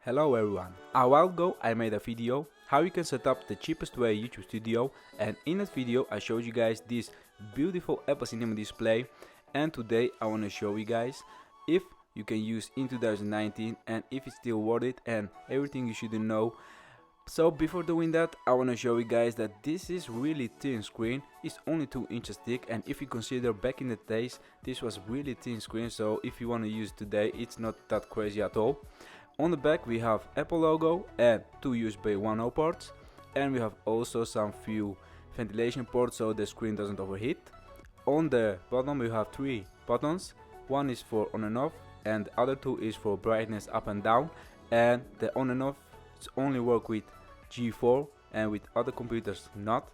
Hello everyone. A while ago I made a video how you can set up the cheapest way YouTube Studio, and in that video I showed you guys this beautiful Apple Cinema display, and today I want to show you guys if you can use in 2019 and if it's still worth it and everything you should know. So before doing that, I want to show you guys that this is really thin screen. It's only 2 inches thick, and if you consider back in the days this was really thin screen, so if you want to use today it's not that crazy at all. On the back we have Apple logo and 2 USB 1.0 ports, and we have also some few ventilation ports so the screen doesn't overheat. On the bottom we have 3 buttons. One is for on and off and the other 2 is for brightness up and down, and the on and off only work with G4 and with other computers not.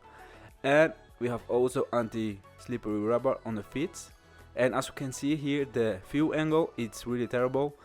And we have also anti-slippery rubber on the feet, and as you can see here the view angle it's really terrible,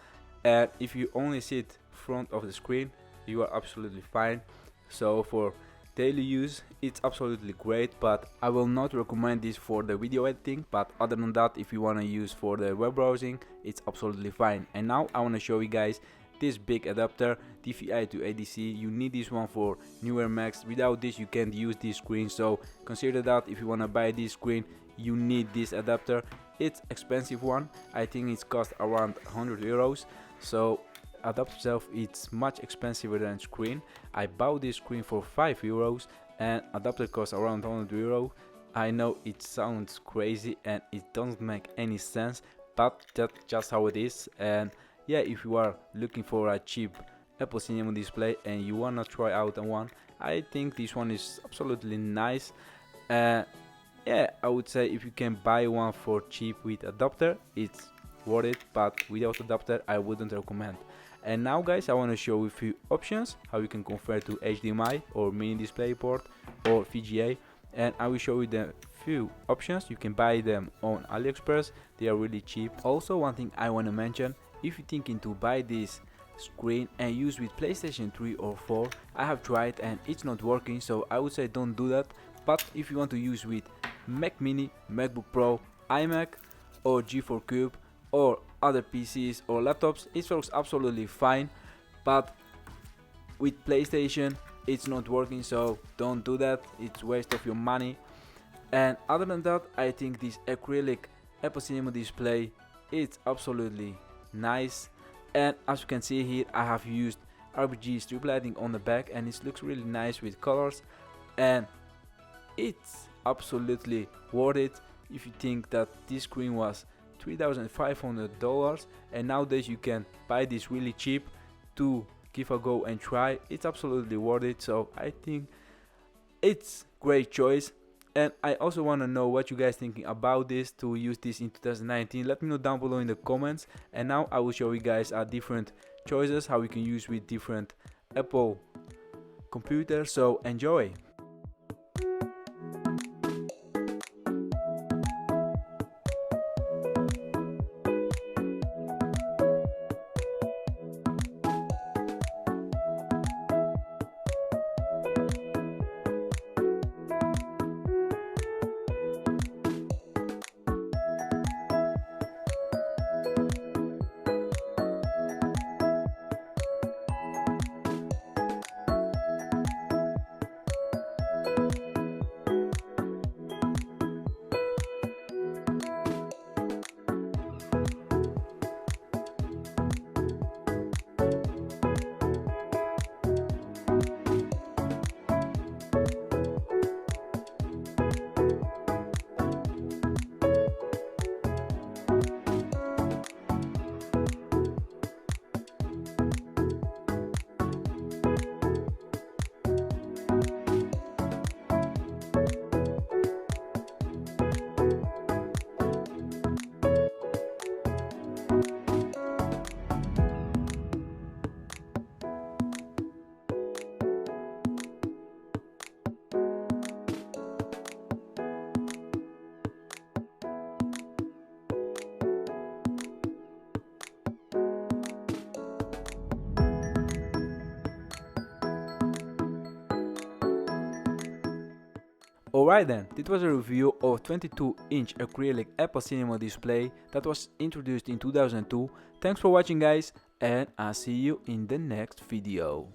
and if you only sit front of the screen you are absolutely fine. So for daily use it's absolutely great, but I will not recommend this for the video editing. But other than that, if you want to use for the web browsing it's absolutely fine. And now I want to show you guys this big adapter DVI to ADC. You need this one for newer Macs. Without this you can't use this screen, so consider that if you want to buy this screen you need this adapter. It's expensive one, I think it's cost around 100 euros. So adapter itself it's much expensive than screen. I bought this screen for 5 euros and adapter costs around 100 euros. I know it sounds crazy and it doesn't make any sense, but that's just how it is. And yeah, if you are looking for a cheap Apple Cinema display and you wanna try out one, I think this one is absolutely nice. Yeah, I would say if you can buy one for cheap with adapter it's worth it, but without adapter I wouldn't recommend. And now guys, I want to show you a few options how you can convert to HDMI or mini display port or VGA, and I will show you the few options. You can buy them on AliExpress, they are really cheap. Also, one thing I want to mention, if you're thinking to buy this screen and use with PlayStation 3 or 4, I have tried and it's not working, so I would say don't do that. But if you want to use with Mac Mini, MacBook Pro, iMac or G4 Cube or other PCs or laptops, it works absolutely fine. But with PlayStation it's not working, so don't do that, it's waste of your money. And other than that, I think this acrylic Apple Cinema display it's absolutely nice. And as you can see here, I have used RGB strip lighting on the back and it looks really nice with colors, and it's absolutely worth it. If you think that this screen was $3,500 and nowadays you can buy this really cheap to give a go and try, it's absolutely worth it. So I think it's great choice. And I also want to know what you guys thinking about this to use this in 2019. Let me know down below in the comments. And now I will show you guys different choices how you can use with different Apple computers, so enjoy. Alright then, this was a review of 22-inch acrylic Apple Cinema display that was introduced in 2002. Thanks for watching guys, and I'll see you in the next video.